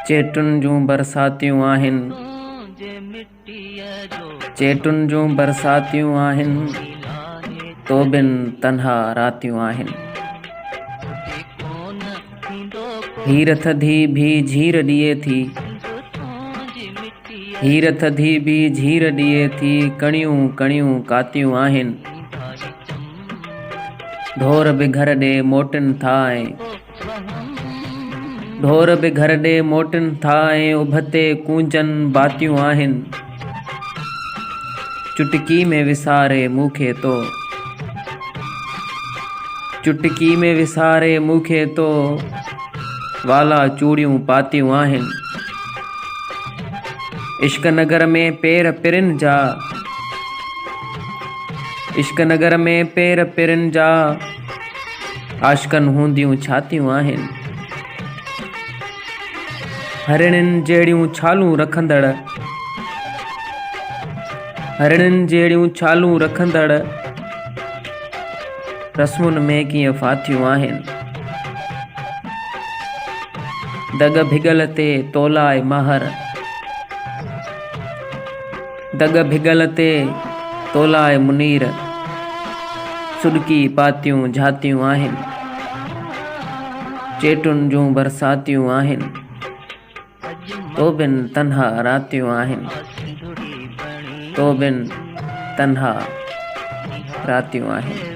चेटुन जूं बरसातियूं आहिनि, चेटुन जूं बरसातियूं आहिनि, तो बिन तन्हा रातियूं आहिनि। हीर थधी भी झीर ॾिए थी, हीर थधी भी झीर ॾिए थी, कणियूं कणियूं कातियूं आहिनि। ढोर बि घर ॾे मोटिन था ढोर बि घर ॾे मोटिन था उभते कूंजन बातियूं आहिनि। चुटकी में विसारे मूंखे तो, चुटकी में विसारे मूंखे तो, वाला चूड़ियूं पातियूं आहिनि। इश्क नगर में पेर पिरन जा, इश्क नगर में पेर पिरन जा, आशिकन हूंदियूं छातियूं आहिनि। हरिणिन जहिड़ियूं छालूं रखंदड़, हरिणिन जहिड़ियूं छालूं रखंदड़, रस्मुन में कीअं फाथियूं आहिनि। दग भिगल ते तोलाए महर, दग भिगल ते तोलाए मुनीर, सुॾकी पातियूं झातियूं आहिनि। चेटुन जूं बरसातियूं आहिनि, तो बिन तन्हा रातियूं आहिनि, तो बिन तन्हा रातियूं आहिनि।